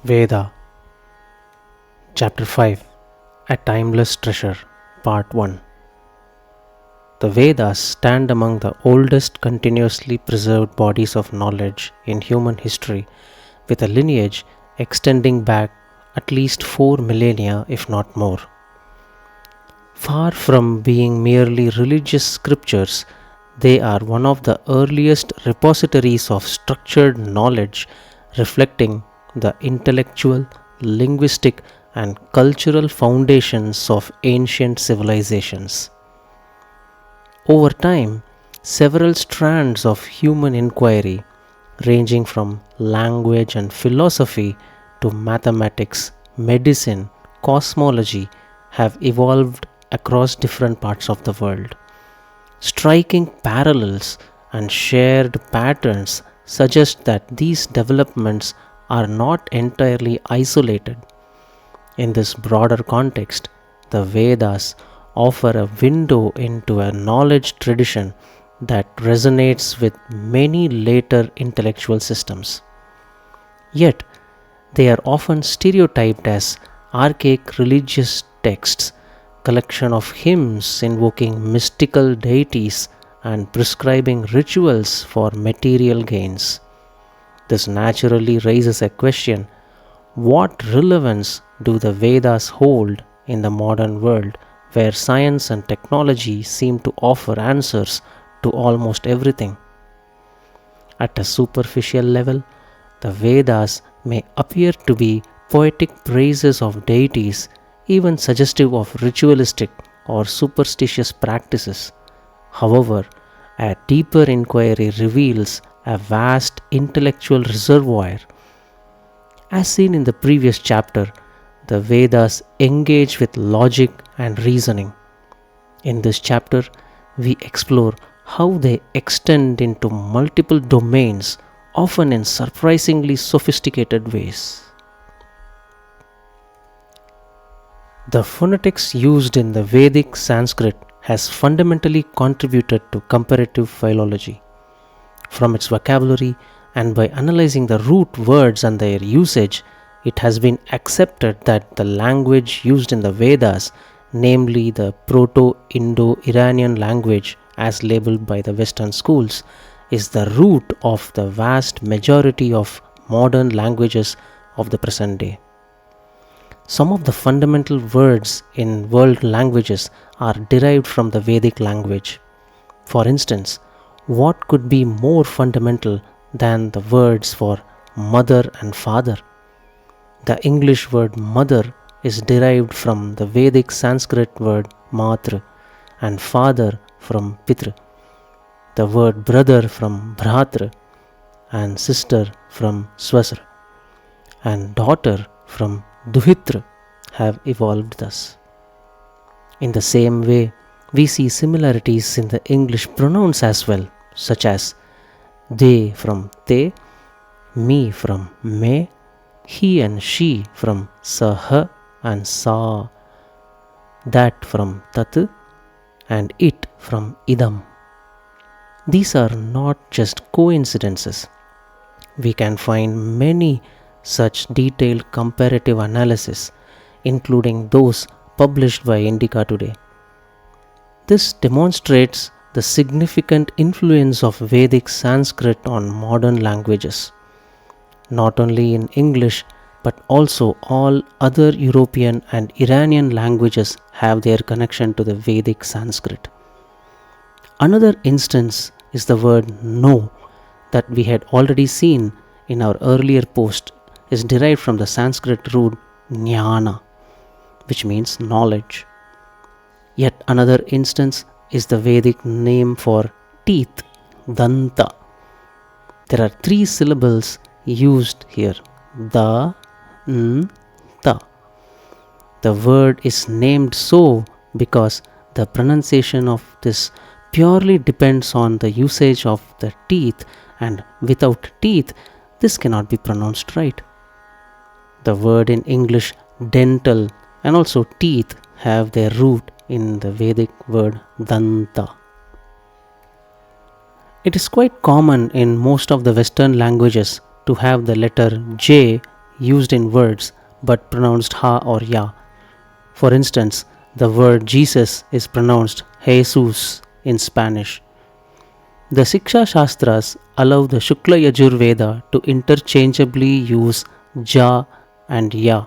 Veda, Chapter 5, A Timeless Treasure, Part 1. The Vedas stand among the oldest continuously preserved bodies of knowledge in human history, with a lineage extending back at least 4 millennia, if not more. Far from being merely religious scriptures, they are one of the earliest repositories of structured knowledge reflecting the intellectual, linguistic, and cultural foundations of ancient civilizations. Over time, several strands of human inquiry, ranging from language and philosophy to mathematics, medicine, cosmology, have evolved across different parts of the world. Striking parallels and shared patterns suggest that these developments are not entirely isolated. In this broader context, the Vedas offer a window into a knowledge tradition that resonates with many later intellectual systems. Yet, they are often stereotyped as archaic religious texts, collection of hymns invoking mystical deities and prescribing rituals for material gains. This naturally raises a question: what relevance do the Vedas hold in the modern world, where science and technology seem to offer answers to almost everything? At a superficial level, the Vedas may appear to be poetic praises of deities, even suggestive of ritualistic or superstitious practices. However, a deeper inquiry reveals a vast intellectual reservoir. As seen in the previous chapter, the Vedas engage with logic and reasoning. In this chapter, we explore how they extend into multiple domains, often in surprisingly sophisticated ways. The phonetics used in the Vedic Sanskrit has fundamentally contributed to comparative philology. From its vocabulary and by analyzing the root words and their usage, it has been accepted that the language used in the Vedas, namely the Proto-Indo-Iranian language as labeled by the Western schools, is the root of the vast majority of modern languages of the present day. Some of the fundamental words in world languages are derived from the Vedic language. For instance, what could be more fundamental than the words for mother and father? The English word mother is derived from the Vedic Sanskrit word matra, and father from pitra, the word brother from bhratra, and sister from swasra, and daughter from duhitra have evolved thus. In the same way, we see similarities in the English pronouns as well, such as they from te, me from me, he and she from saha and sa, that from tat, and it from idam. These are not just coincidences. We can find many such detailed comparative analysis, including those published by Indica today. This demonstrates the significant influence of Vedic Sanskrit on modern languages. Not only in English, but also all other European and Iranian languages have their connection to the Vedic Sanskrit. Another instance is the word know that we had already seen in our earlier post is derived from the Sanskrit root jnana, which means knowledge. Yet another instance is the Vedic name for teeth, danta. There are 3 syllables used here, da, n, ta. The word is named so because the pronunciation of this purely depends on the usage of the teeth, and without teeth, this cannot be pronounced right. The word in English dental and also teeth have their root in the Vedic word danta. It is quite common in most of the Western languages to have the letter J used in words but pronounced ha or ya. For instance, the word Jesus is pronounced Jesus in Spanish. The Siksha Shastras allow the Shukla Yajur Veda to interchangeably use ja and ya.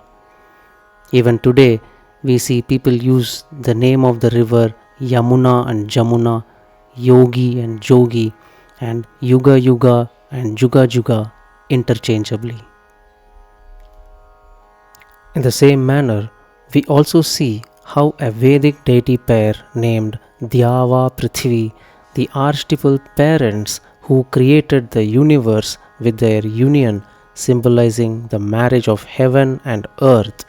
Even today, we see people use the name of the river Yamuna and Jamuna, Yogi and Jogi, and Yuga Yuga and Juga Juga interchangeably. In the same manner, we also see how a Vedic deity pair named Dyava Prithvi, the archetypal parents who created the universe with their union symbolizing the marriage of heaven and earth,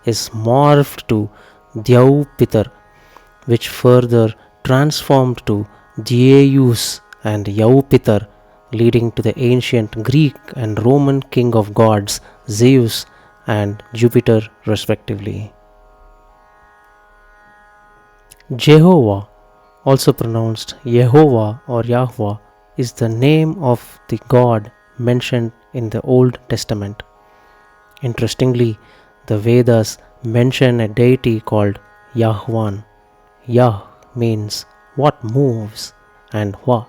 is morphed to Dyau Pitar, which further transformed to Dieus and Yaupitar, leading to the ancient Greek and Roman king of gods Zeus and Jupiter respectively. Jehovah, also pronounced Yehovah or Yahweh, is the name of the god mentioned in the Old Testament. Interestingly, the Vedas mention a deity called Yahwan. Yah means what moves and Hwa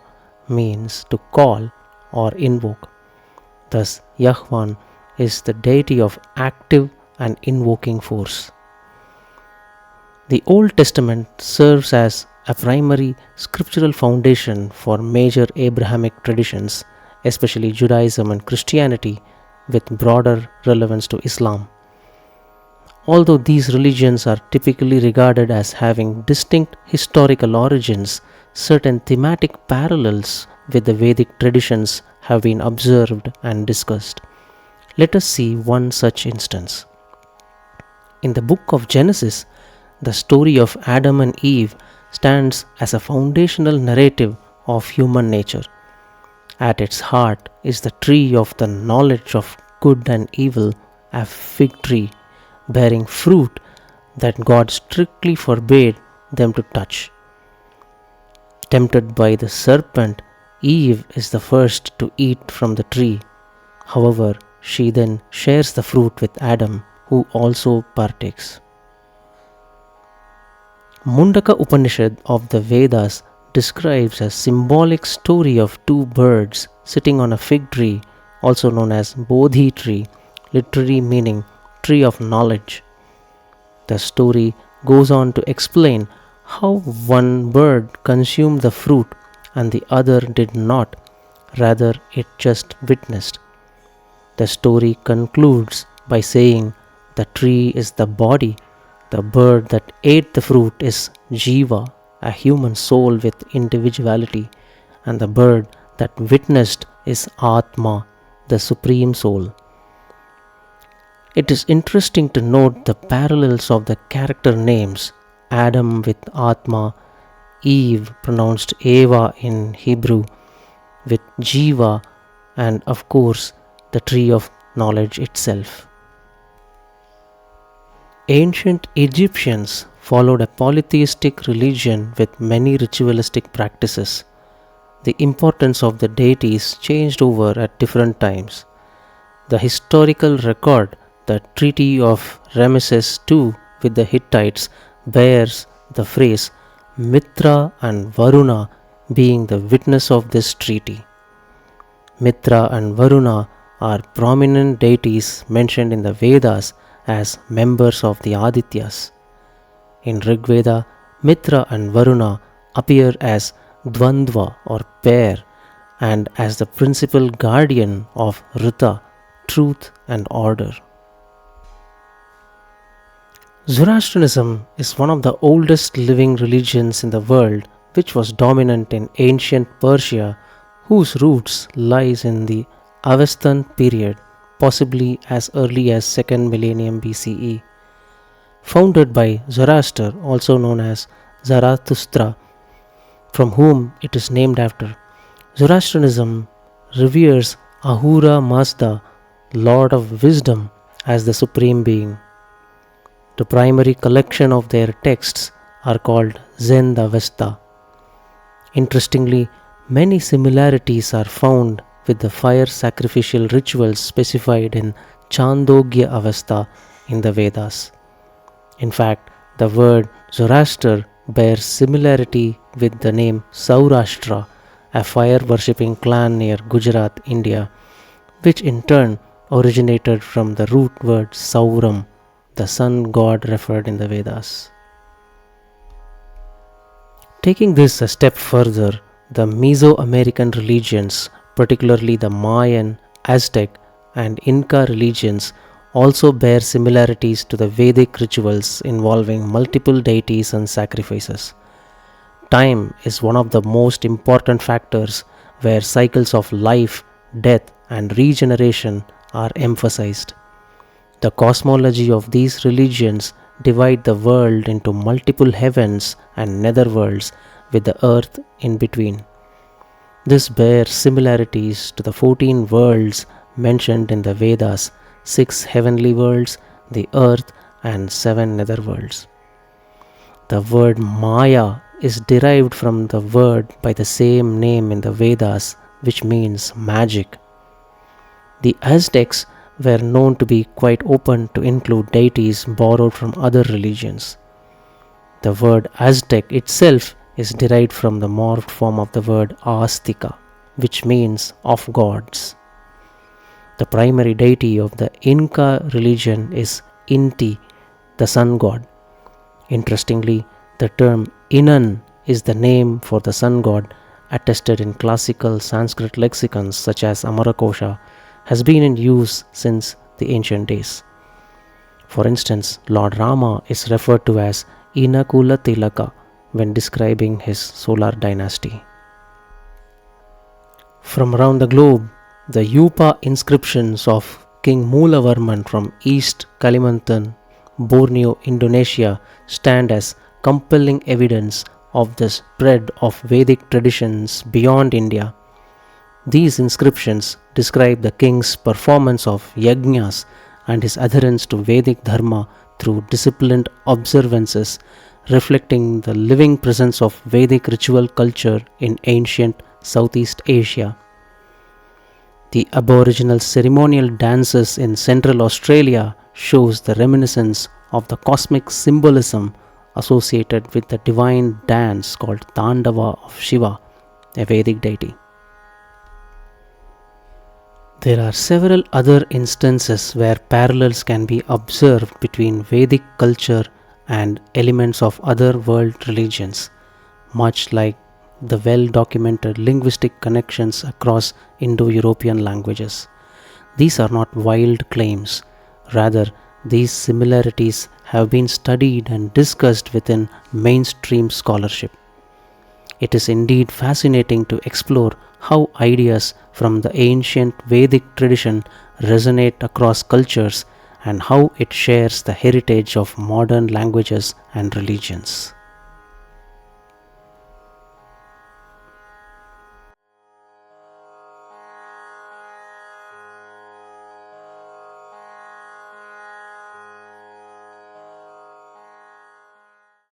means to call or invoke. Thus, Yahwan is the deity of active and invoking force. The Old Testament serves as a primary scriptural foundation for major Abrahamic traditions, especially Judaism and Christianity, with broader relevance to Islam. Although these religions are typically regarded as having distinct historical origins, certain thematic parallels with the Vedic traditions have been observed and discussed. Let us see one such instance. In the book of Genesis, the story of Adam and Eve stands as a foundational narrative of human nature. At its heart is the tree of the knowledge of good and evil, a fig tree bearing fruit that God strictly forbade them to touch. Tempted by the serpent, Eve is the first to eat from the tree. However, she then shares the fruit with Adam, who also partakes. Mundaka Upanishad of the Vedas describes a symbolic story of two birds sitting on a fig tree, also known as Bodhi tree, literally meaning tree of knowledge. The story goes on to explain how one bird consumed the fruit and the other did not, rather it just witnessed. The story concludes by saying the tree is the body, the bird that ate the fruit is Jiva, a human soul with individuality, and the bird that witnessed is Atma, the supreme soul. It is interesting to note the parallels of the character names: Adam with Atma, Eve pronounced Eva in Hebrew with Jiva, and of course the tree of knowledge itself. Ancient Egyptians followed a polytheistic religion with many ritualistic practices. The importance of the deities changed over at different times. The historical record, the Treaty of Ramesses II with the Hittites, bears the phrase Mitra and Varuna being the witness of this treaty. Mitra and Varuna are prominent deities mentioned in the Vedas as members of the Adityas. In Rig Veda, Mitra and Varuna appear as Dvandva or pair and as the principal guardian of Rita, truth and order. Zoroastrianism is one of the oldest living religions in the world, which was dominant in ancient Persia, whose roots lies in the Avestan period, possibly as early as 2nd millennium BCE. Founded by Zoroaster, also known as Zarathustra, from whom it is named after, Zoroastrianism reveres Ahura Mazda, Lord of Wisdom, as the supreme being. The primary collection of their texts are called Zend-Avesta. Interestingly, many similarities are found with the fire sacrificial rituals specified in Chandogya Avastha in the Vedas. In fact, the word Zoroaster bears similarity with the name Saurashtra, a fire worshipping clan near Gujarat, India, which in turn originated from the root word Sauram, the sun god referred in the Vedas. Taking this a step further, the Mesoamerican religions, particularly the Mayan, Aztec, and Inca religions, also bear similarities to the Vedic rituals involving multiple deities and sacrifices. Time is one of the most important factors where cycles of life, death, and regeneration are emphasized. The cosmology of these religions divide the world into multiple heavens and netherworlds with the earth in between. This bears similarities to the 14 worlds mentioned in the Vedas, 6 heavenly worlds, the earth, and 7 netherworlds. The word Maya is derived from the word by the same name in the Vedas, which means magic. The Aztecs were known to be quite open to include deities borrowed from other religions. The word Aztec itself is derived from the morphed form of the word Azteca, which means of gods. The primary deity of the Inca religion is Inti, the sun god. Interestingly, the term Inan is the name for the sun god attested in classical Sanskrit lexicons such as Amarakosha, has been in use since the ancient days. For instance, Lord Rama is referred to as Inakula Tilaka when describing his solar dynasty. From around the globe, the Yupa inscriptions of King Mulavarman from East Kalimantan, Borneo, Indonesia stand as compelling evidence of the spread of Vedic traditions beyond India. These inscriptions describe the king's performance of yajnas and his adherence to Vedic Dharma through disciplined observances, reflecting the living presence of Vedic ritual culture in ancient Southeast Asia. The Aboriginal ceremonial dances in Central Australia shows the reminiscence of the cosmic symbolism associated with the divine dance called Tandava of Shiva, a Vedic deity. There are several other instances where parallels can be observed between Vedic culture and elements of other world religions, much like the well-documented linguistic connections across Indo-European languages. These are not wild claims. Rather, these similarities have been studied and discussed within mainstream scholarship. It is indeed fascinating to explore how ideas from the ancient Vedic tradition resonate across cultures and how it shares the heritage of modern languages and religions.